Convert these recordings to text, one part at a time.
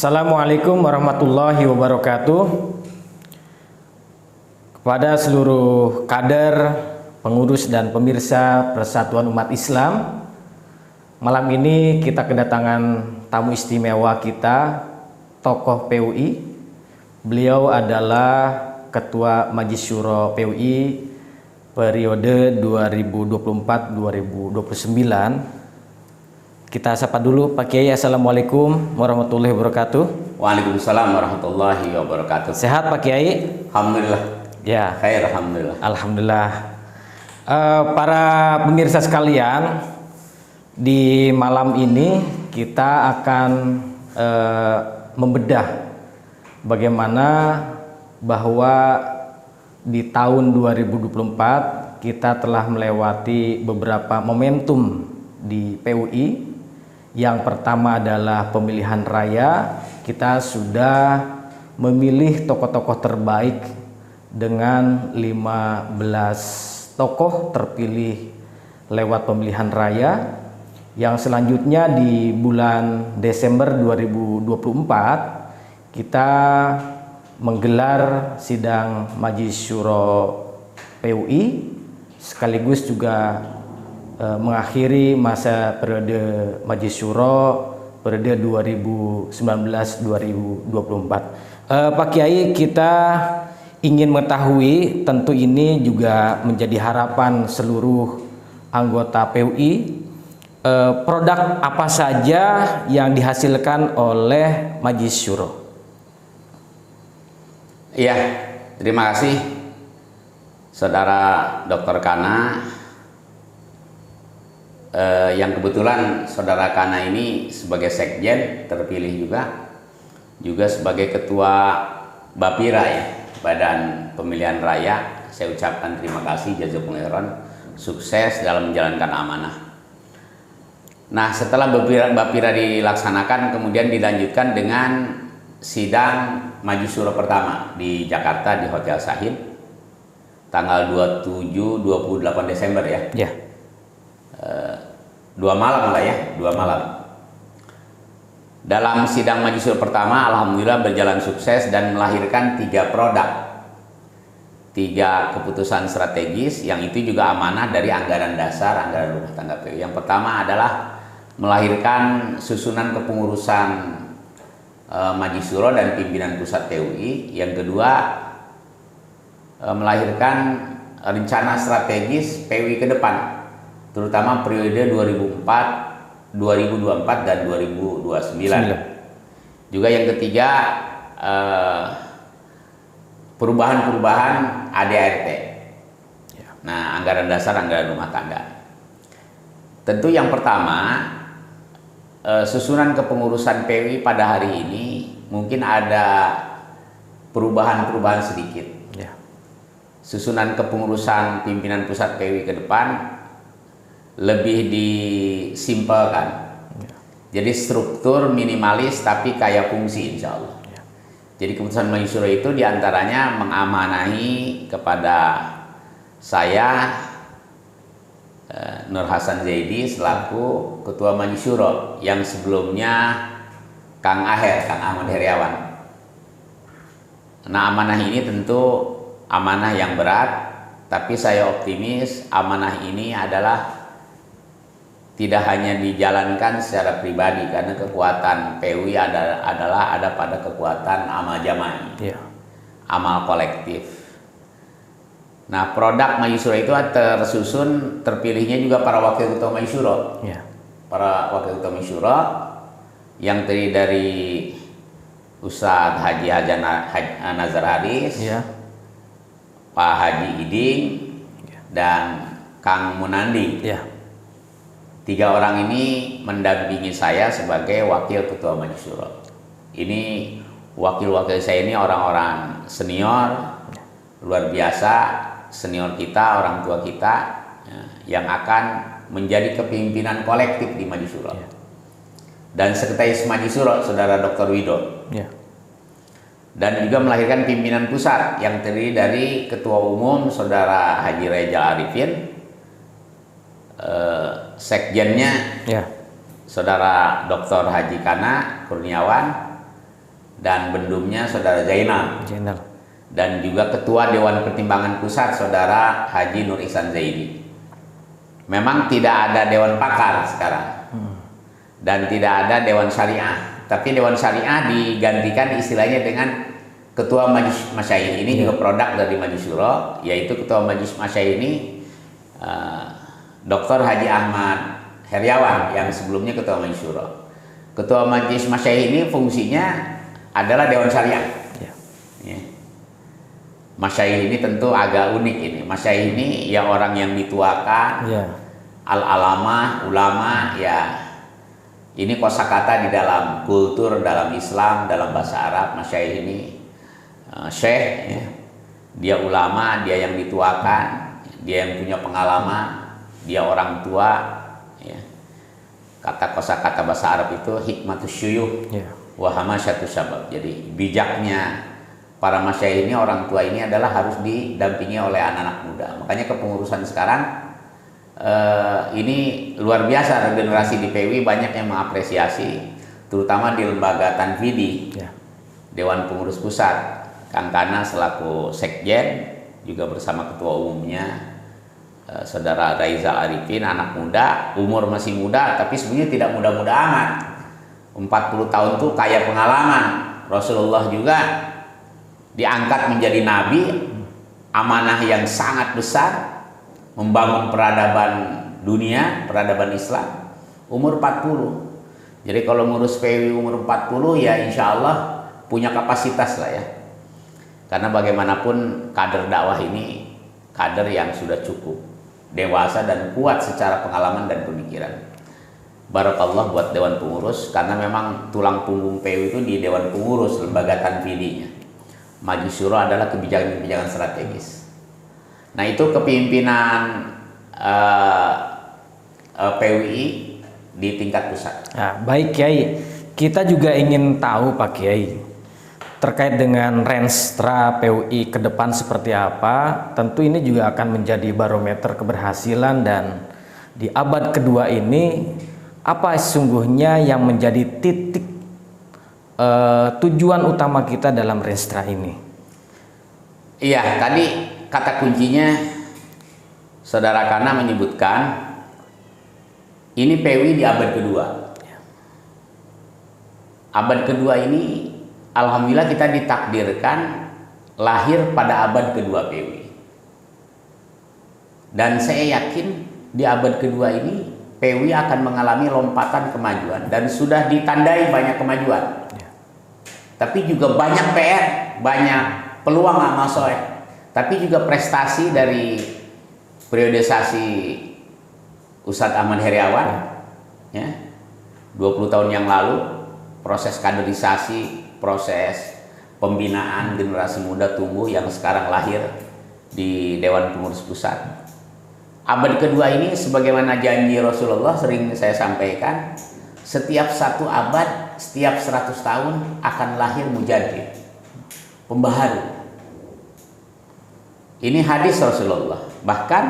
Assalamualaikum warahmatullahi wabarakatuh. Kepada seluruh kader, pengurus dan pemirsa Persatuan Umat Islam, malam ini kita kedatangan tamu istimewa kita, tokoh PUI. Beliau adalah Ketua Majelis Syuro PUI periode 2024-2029. Kita sapa dulu Pak Kiai. Assalamualaikum warahmatullahi wabarakatuh. Waalaikumsalam warahmatullahi wabarakatuh. Sehat Pak Kiai? Alhamdulillah. Ya. Khair, alhamdulillah. Alhamdulillah. Para pemirsa sekalian, di malam ini kita akan membedah bagaimana bahwa di tahun 2024 kita telah melewati beberapa momentum di PUI. Yang pertama adalah pemilihan raya. Kita sudah memilih tokoh-tokoh terbaik dengan 15 tokoh terpilih lewat pemilihan raya. Yang selanjutnya di bulan Desember 2024 kita menggelar sidang Majelis Syuro PUI sekaligus juga mengakhiri masa periode Majelis Syuro periode 2019-2024. Pak Kiai, kita ingin mengetahui, tentu ini juga menjadi harapan seluruh anggota PUI, produk apa saja yang dihasilkan oleh Majelis Syuro. Iya, terima kasih Saudara Dr. Kana. Yang kebetulan Saudara Kana ini sebagai sekjen terpilih juga sebagai ketua Bapira ya, Badan Pemilihan Raya. Saya ucapkan terima kasih, jazakumullah khairan, sukses dalam menjalankan amanah. Nah, setelah Bapira dilaksanakan, kemudian dilanjutkan dengan sidang Majelis Syuro pertama di Jakarta di Hotel Sahid tanggal 27-28 Desember ya. Ya. 2 malam lah ya, 2 malam. Dalam sidang Majelis Syuro pertama, alhamdulillah berjalan sukses dan melahirkan 3 produk, 3 keputusan strategis, yang itu juga amanah dari anggaran dasar, anggaran rumah tangga PUI. Yang pertama adalah melahirkan susunan kepengurusan Majelis Syuro dan pimpinan pusat PUI. Yang kedua, melahirkan rencana strategis PUI ke depan, terutama periode 2024 dan 2029. Juga yang ketiga, perubahan-perubahan ADART. Nah, anggaran dasar, anggaran rumah tangga. Tentu yang pertama, susunan kepengurusan PUI pada hari ini mungkin ada perubahan-perubahan sedikit. Susunan kepengurusan pimpinan pusat PUI ke depan lebih disimpelkan. Jadi struktur minimalis tapi kaya fungsi, insya Allah. Jadi keputusan Majelis Syuro itu diantaranya mengamanahi kepada saya, Nur Hasan Zaidi, selaku Ketua Majelis Syuro, yang sebelumnya Kang Ahmad Heriawan. Nah, amanah ini tentu amanah yang berat, tapi saya optimis amanah ini adalah tidak hanya dijalankan secara pribadi, karena kekuatan PUI adalah ada pada kekuatan amal jama'i, amal kolektif. Nah, produk Majelis Syuro itu tersusun, terpilihnya juga para wakil ketua Majelis Syuro. Para wakil ketua Majelis Syuro yang terdiri dari Ustadz Haji Nazar Haris, Pak Haji Iding, dan Kang Munandi. 3 orang ini mendampingi saya sebagai wakil ketua Majelis Syuro. Ini wakil-wakil saya ini orang-orang senior, luar biasa, senior kita, orang tua kita, yang akan menjadi kepemimpinan kolektif di Majelis Syuro. Dan sekretaris Majelis Syuro, Saudara Dr. Wido. Dan juga melahirkan pimpinan pusat yang terdiri dari Ketua Umum Saudara Haji Reza Arifin, sekjennya Saudara Dr. Haji Kana Kurniawan, dan bendumnya Saudara Zainal, Jenderal. dan juga Ketua Dewan Pertimbangan Pusat Saudara Haji Nur Ihsan Zaidi. Memang tidak ada Dewan Pakar sekarang, dan tidak ada Dewan Syariah, tapi Dewan Syariah digantikan istilahnya dengan Ketua Majelis Masyayikh. Ini juga produk dari Majelis Syuro, yaitu Ketua Majelis Masyayikh ini Dr. Haji Ahmad Heriawan yang sebelumnya Ketua Majelis Syuro. Ketua Majelis Masyayikh ini fungsinya adalah Dewan Syariah. Ya. Masyayikh ini tentu agak unik ini. Masyayikh ini ya orang yang dituakan, al-alamah, ulama, ya. Ini kosakata di dalam kultur, dalam Islam, dalam bahasa Arab. Masyayikh ini syekh, ya. Dia ulama, dia yang dituakan, dia yang punya pengalaman, dia orang tua, ya. Kata kosakata bahasa Arab itu hikmatus syuyukh wa hamasyatus syabab. Jadi bijaknya para masyayikh ini, orang tua ini adalah harus didampingi oleh anak-anak muda. Makanya kepengurusan sekarang ini luar biasa. Regenerasi di PWI banyak yang mengapresiasi, terutama di lembaga Tanfidi, Dewan Pengurus Pusat. Kang Kana selaku sekjen, juga bersama ketua umumnya Saudara Raizal Arifin, anak muda, umur masih muda, tapi sebenarnya tidak muda-muda amat. 40 tahun tuh kaya pengalaman. Rasulullah juga diangkat menjadi nabi, amanah yang sangat besar, membangun peradaban dunia, peradaban Islam, umur 40. Jadi kalau ngurus PWI umur 40 ya insya Allah punya kapasitas lah ya. Karena bagaimanapun kader dakwah ini kader yang sudah cukup dewasa dan kuat secara pengalaman dan pemikiran. Barakallah buat Dewan Pengurus, karena memang tulang punggung PWI itu di Dewan Pengurus, lembaga Tanfidinya. Majelis Syuro adalah kebijakan-kebijakan strategis. Nah, itu kepemimpinan PWI di tingkat pusat. Nah, baik Kiai, kita juga ingin tahu Pak Kiai terkait dengan renstra PWI ke depan seperti apa. Tentu ini juga akan menjadi barometer keberhasilan, dan di abad kedua ini apa sesungguhnya yang menjadi titik tujuan utama kita dalam renstra ini? Iya, tadi kata kuncinya Saudara Kana menyebutkan ini PWI di abad kedua. Abad kedua ini alhamdulillah kita ditakdirkan lahir pada abad kedua PWI. Dan saya yakin di abad kedua ini PWI akan mengalami lompatan kemajuan, dan sudah ditandai banyak kemajuan. Tapi juga banyak PR, banyak peluang amal soleh, tapi juga prestasi dari periodisasi Ustadz Ahmad Heriawan, ya, 20 tahun yang lalu, proses kaderisasi, proses pembinaan generasi muda tumbuh yang sekarang lahir di Dewan Pengurus Pusat. Abad kedua ini sebagaimana janji Rasulullah sering saya sampaikan, setiap satu abad, setiap 100 tahun akan lahir mujaddid, pembaharu. Ini hadis Rasulullah. Bahkan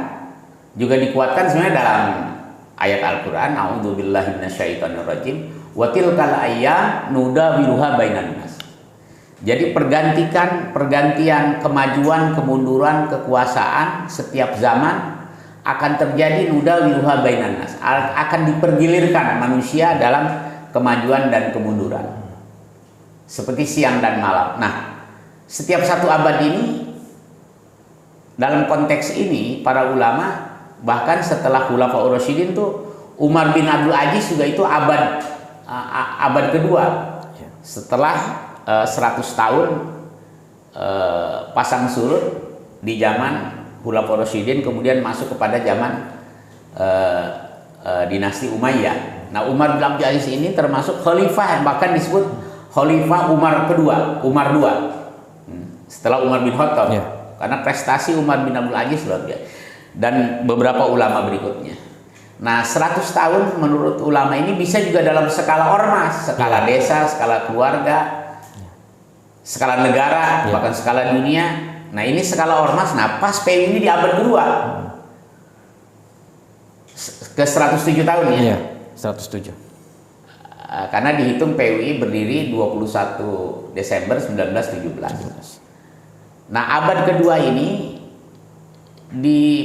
juga dikuatkan sebenarnya dalam ayat Al-Quran, a'udzubillahi minasyaitonirrajim, wa tilkal ayyam nudawiluha bainan nas. Jadi pergantian kemajuan, kemunduran, kekuasaan setiap zaman akan terjadi, nudawiluha bainan nas, akan dipergilirkan manusia dalam kemajuan dan kemunduran seperti siang dan malam. Nah, setiap satu abad ini, dalam konteks ini para ulama bahkan setelah Khulafaur Rasyidin tuh, Umar bin Abdul Aziz juga itu abad kedua, setelah 100 tahun pasang surut di zaman Khulafaur Rasyidin, kemudian masuk kepada zaman dinasti Umayyah. Nah, Umar bin Abdul Aziz ini termasuk khalifah, bahkan disebut khalifah Umar kedua, Umar II, setelah Umar bin Khattab, karena prestasi Umar bin Abdul Aziz luar biasa, dan beberapa ulama berikutnya. Nah, 100 tahun menurut ulama ini bisa juga dalam skala ormas, skala desa, skala keluarga, skala negara, bahkan skala dunia. Nah, ini skala ormas. Nah, pas PWI ini di abad kedua ke 107 tahun ya. Iya, 107. karena dihitung PUI berdiri 21 Desember 1917. Nah, abad kedua ini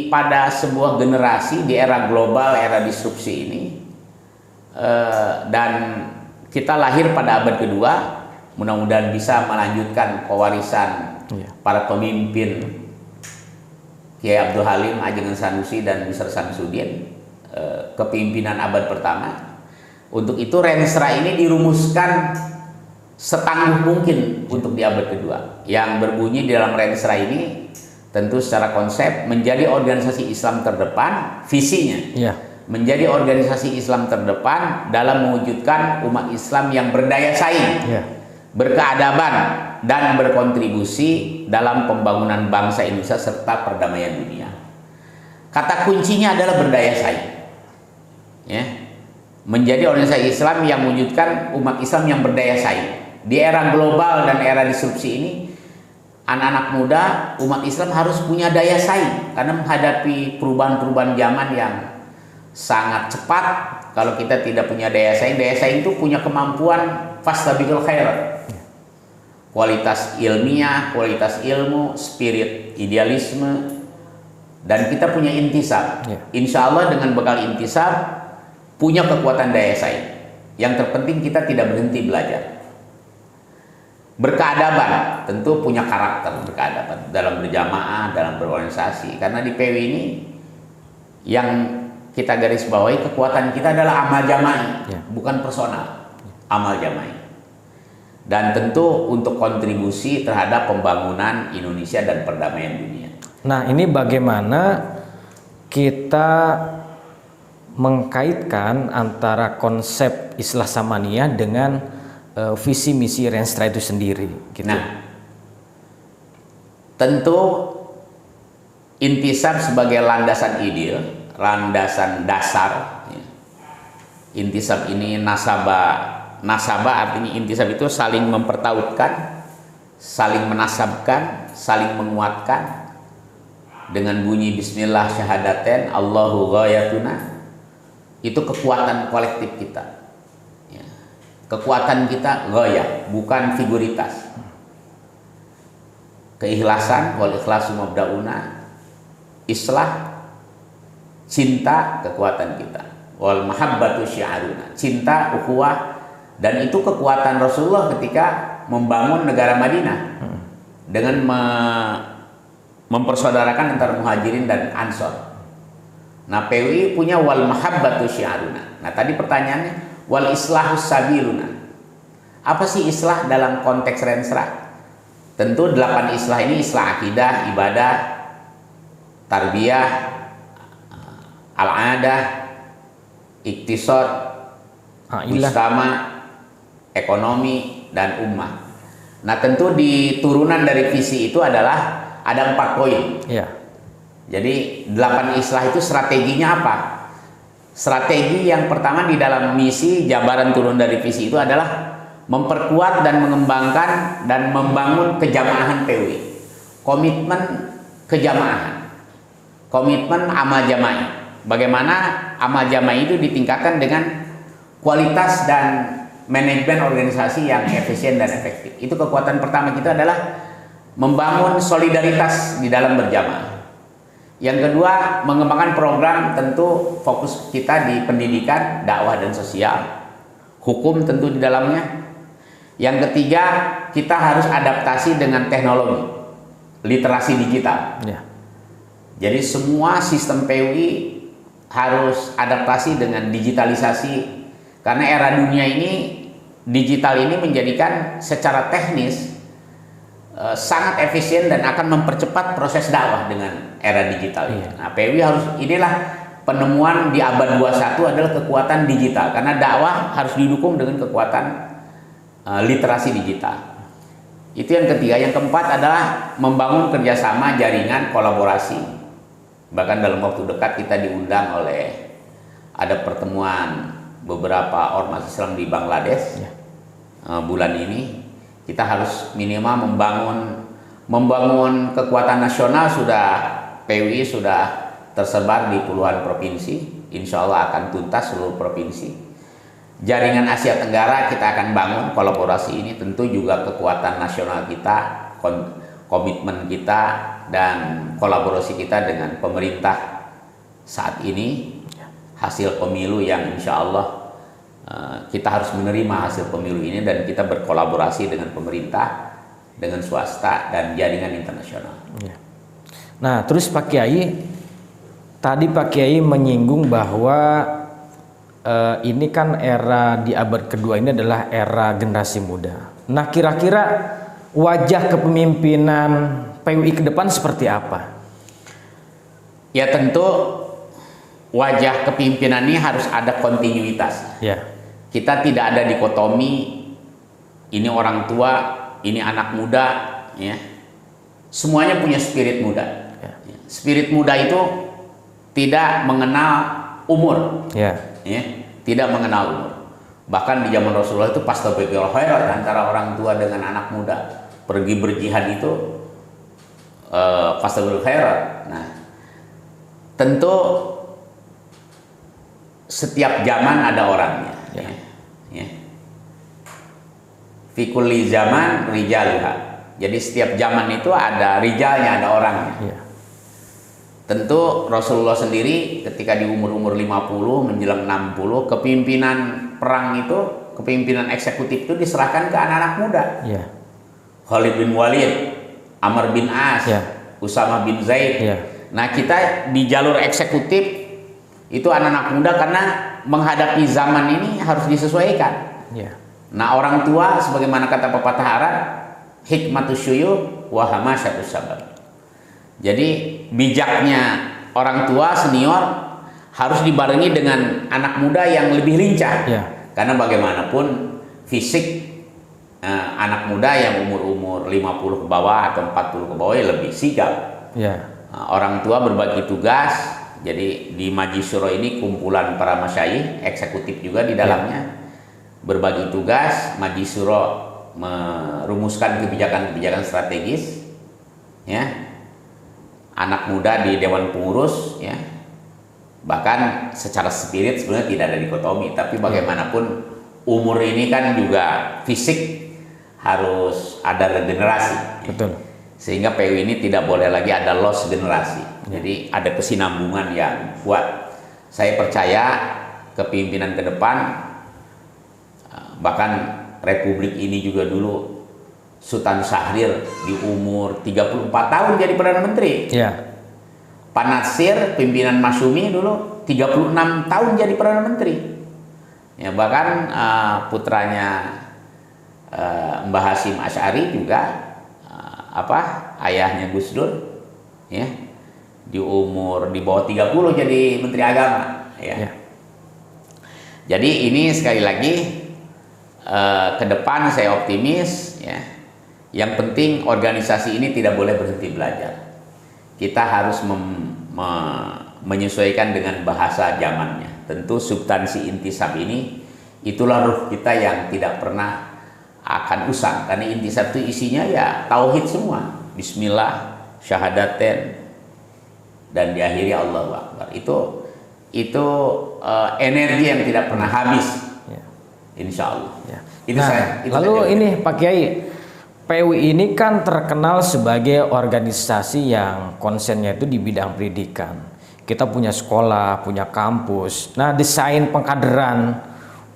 pada sebuah generasi di era global, era disrupsi ini, dan kita lahir pada abad kedua, mudah-mudahan bisa melanjutkan pewarisan para pemimpin Kiai Abdul Halim, Ajeng Sanusi dan Mr. Samsudin, kepemimpinan abad pertama. Untuk itu Renstra ini dirumuskan setangguh mungkin untuk di abad kedua. Yang berbunyi di dalam Renstra ini tentu secara konsep menjadi organisasi Islam terdepan, visinya menjadi organisasi Islam terdepan dalam mewujudkan umat Islam yang berdaya saing, berkeadaban dan berkontribusi dalam pembangunan bangsa Indonesia serta perdamaian dunia. Kata kuncinya adalah berdaya saing, ya. Menjadi organisasi Islam yang mewujudkan umat Islam yang berdaya saing. Di era global dan era disrupsi ini, anak-anak muda umat Islam harus punya daya saing karena menghadapi perubahan-perubahan zaman yang sangat cepat. Kalau kita tidak punya daya saing itu punya kemampuan fastabiqul khairat. Kualitas ilmiah, kualitas ilmu, spirit idealisme, dan kita punya intisab. Insya Allah dengan bekal intisab punya kekuatan daya saing. Yang terpenting kita tidak berhenti belajar. Berkeadaban, tentu punya karakter berkeadaban dalam berjamaah, dalam berorganisasi. Karena di PW ini yang kita garis bawahi, kekuatan kita adalah amal jamaah, bukan personal, amal jamaah. Dan tentu untuk kontribusi terhadap pembangunan Indonesia dan perdamaian dunia. Nah, ini bagaimana kita mengkaitkan antara konsep Islah Samaniyah dengan visi misi Renstra itu sendiri gitu. Nah, tentu intisab sebagai landasan ideal, landasan dasar, ya. Intisab ini nasabah artinya intisab itu saling mempertautkan, saling menasabkan, saling menguatkan dengan bunyi bismillah syahadaten Allahu ghayatuna. Itu kekuatan kolektif kita, ya. Kekuatan kita ghayah, bukan figuritas. Keikhlasan, wal ikhlasu mabdauna, islah, cinta, kekuatan kita, wal mahabbatu syiaruna, cinta, ukhuwah. Dan itu kekuatan Rasulullah ketika membangun negara Madinah dengan mempersaudarakan antara muhajirin dan ansor. Nah, PUI punya wal mahabbatu syiaruna. Nah, tadi pertanyaannya wal islahus sabiluna. Apa sih islah dalam konteks Renstra? Tentu 8 islah ini islah akidah, ibadah, tarbiyah, al-adah, iktisad, mujtama, ekonomi, dan ummah. Nah, tentu di turunan dari visi itu adalah ada 4 poin. Jadi 8 islah itu strateginya apa? Strategi yang pertama di dalam misi jabaran turun dari visi itu adalah memperkuat dan mengembangkan dan membangun kejamaahan PUI. Komitmen kejamaahan. Komitmen amal jamaah. Bagaimana amal jamaah itu ditingkatkan dengan kualitas dan manajemen organisasi yang efisien dan efektif. Itu kekuatan pertama kita adalah membangun solidaritas di dalam berjamaah. Yang kedua, mengembangkan program, tentu fokus kita di pendidikan, dakwah dan sosial, hukum tentu di dalamnya. Yang ketiga, kita harus adaptasi dengan teknologi, literasi digital. Jadi semua sistem PUI harus adaptasi dengan digitalisasi, karena era dunia ini, digital ini menjadikan secara teknis sangat efisien dan akan mempercepat proses dakwah dengan era digital ini. Nah, PUI harus, inilah penemuan di abad 21 adalah kekuatan digital, karena dakwah harus didukung dengan kekuatan literasi digital. Itu yang ketiga. Yang keempat adalah membangun kerjasama, jaringan, kolaborasi. Bahkan dalam waktu dekat kita diundang oleh ada pertemuan beberapa ormas Islam di Bangladesh bulan ini. Kita harus minimal membangun kekuatan nasional. PUI sudah tersebar di puluhan provinsi, insya Allah akan tuntas seluruh provinsi. jaringan Asia Tenggara kita akan bangun kolaborasi ini, tentu juga kekuatan nasional kita, komitmen kita dan kolaborasi kita dengan pemerintah saat ini, hasil pemilu yang insya Allah kita harus menerima hasil pemilu ini dan kita berkolaborasi dengan pemerintah, dengan swasta dan jaringan internasional. Nah, terus Pak Kiai, tadi Pak Kiai menyinggung bahwa ini kan era di abad kedua ini adalah era generasi muda. Nah, kira-kira wajah kepemimpinan PUI ke depan seperti apa? Ya tentu wajah kepemimpinan ini harus ada kontinuitas. Ya. Kita tidak ada dikotomi, ini orang tua, ini anak muda, ya. Semuanya punya spirit muda. Ya. Spirit muda itu tidak mengenal umur. Ya. Ya, tidak mengenal umur. Bahkan di zaman Rasulullah itu fastabiqul khairat, antara orang tua dengan anak muda pergi berjihad itu fastabiqul khairat. Nah, tentu setiap zaman ada orangnya. Ya. Fi kulli zaman rijaluha. Jadi setiap zaman itu ada rijalnya, ada orangnya. Ya. Tentu Rasulullah sendiri ketika di umur-umur 50 menjelang 60, kepimpinan perang itu, kepimpinan eksekutif itu diserahkan ke anak-anak muda. Ya. Khalid bin Walid, Amr bin As, Ya. Usamah bin Zaid. Ya. Nah, kita di jalur eksekutif itu anak-anak muda karena menghadapi zaman ini harus disesuaikan. Ya. Nah, orang tua sebagaimana kata pepatah Arab, hikmatus syuyukh wa hamasyatus sabab. Jadi bijaknya orang tua senior harus dibarengi dengan anak muda yang lebih lincah. Ya. Karena bagaimanapun fisik anak muda yang umur-umur 50 ke bawah atau 40 ke bawah ya lebih sigap. Ya. Orang tua berbagi tugas. Jadi di Majlis Syuro ini kumpulan para masyayikh, eksekutif juga di dalamnya. Berbagi tugas, Majlis Syuro merumuskan kebijakan-kebijakan strategis. Ya. Anak muda di Dewan Pengurus, ya. Bahkan secara spirit sebenarnya tidak ada dikotomi, tapi bagaimanapun umur ini kan juga fisik harus ada regenerasi. Betul. Sehingga PU ini tidak boleh lagi ada loss generasi. Jadi ada kesinambungan yang kuat. Saya percaya kepemimpinan ke depan, bahkan Republik ini juga dulu Sultan Syahrir di umur 34 tahun jadi Perdana Menteri. Ya. Pak Natsir, pimpinan Masyumi dulu 36 tahun jadi Perdana Menteri. Ya, bahkan putranya Mbah Hasyim Asy'ari juga ayahnya Gus Dur, ya, di umur di bawah 30 jadi Menteri Agama, ya. Ya. Jadi ini sekali lagi ke depan saya optimis, ya. Yang penting organisasi ini tidak boleh berhenti belajar. Kita harus menyesuaikan dengan bahasa zamannya. Tentu substansi intisab ini itulah ruh kita yang tidak pernah akan usang, karena intisab itu isinya ya tauhid semua. Bismillah, syahadaten, dan diakhiri Allahu Akbar. Itu energi yang tidak pernah habis. Ya. Insya Allah. Ya. Itu Nah, itu lalu saja. ini Pak Kiai, PUI ini kan terkenal sebagai organisasi yang konsennya itu di bidang pendidikan. Kita punya sekolah, punya kampus. Nah, desain pengkaderan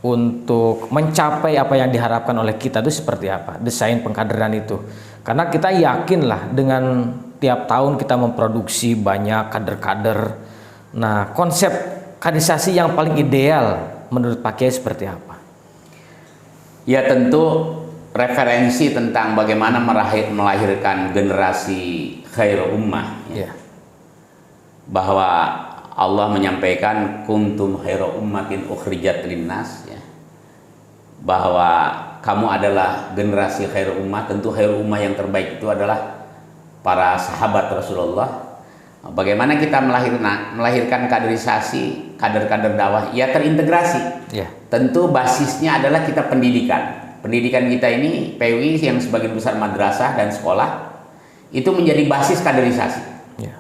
untuk mencapai apa yang diharapkan oleh kita itu seperti apa? Desain pengkaderan itu. Karena kita yakinlah dengan tiap tahun kita memproduksi banyak kader-kader. Nah, konsep kaderisasi yang paling ideal menurut Pak Kiai seperti apa? Ya tentu referensi tentang bagaimana melahirkan generasi khairul ummah, ya. Bahwa Allah menyampaikan kuntum khairu ummatin ukhrijat linnas, ya. Bahwa kamu adalah generasi khairul ummah. Tentu khairul ummah yang terbaik itu adalah para sahabat Rasulullah. Bagaimana kita melahirkan kaderisasi, kader-kader dakwah? Ya terintegrasi. Ya. Tentu basisnya adalah kita pendidikan. Pendidikan kita ini PUI yang sebagian besar madrasah dan sekolah itu menjadi basis kaderisasi. Ya.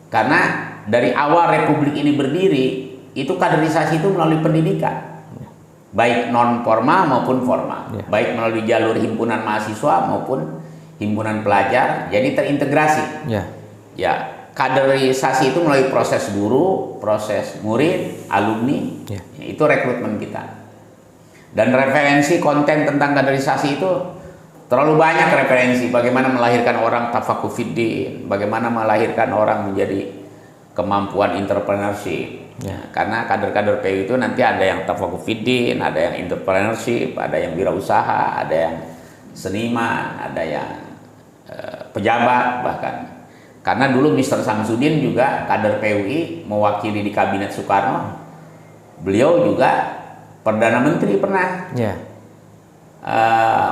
Karena dari awal Republik ini berdiri itu kaderisasi itu melalui pendidikan. baik non formal maupun formal, Ya. baik melalui jalur himpunan mahasiswa maupun himpunan pelajar. Jadi terintegrasi. Ya. Ya, kaderisasi itu melalui proses guru, proses murid, alumni. Ya. Itu rekrutmen kita. Dan referensi konten tentang kaderisasi itu terlalu banyak referensi. Bagaimana melahirkan orang tafakuh fiddin, bagaimana melahirkan orang menjadi kemampuan entrepreneurship. Ya. Karena kader-kader PU itu nanti ada yang tafakuh fiddin, ada yang entrepreneurship, ada yang wirausaha, ada yang seniman, ada yang pejabat bahkan. Karena dulu Mr. Samsudin juga kader PUI mewakili di kabinet Soekarno. Beliau juga Perdana Menteri pernah. Ya.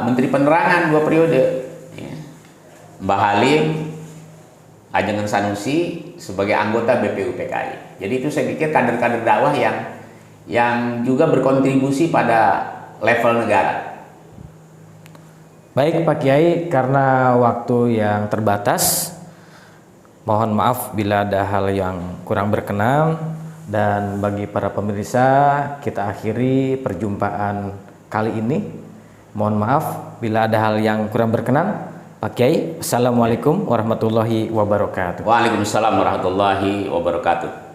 Menteri Penerangan 2 periode. Ya. Mbah Halim, Ajengan Sanusi sebagai anggota BPUPKI. Jadi itu saya pikir kader-kader dakwah yang juga berkontribusi pada level negara. Baik Pak Kiai, karena waktu yang terbatas, mohon maaf bila ada hal yang kurang berkenan, dan bagi para pemirsa kita akhiri perjumpaan kali ini. Mohon maaf bila ada hal yang kurang berkenan. Pak Kiai, Assalamualaikum warahmatullahi wabarakatuh. Waalaikumsalam warahmatullahi wabarakatuh.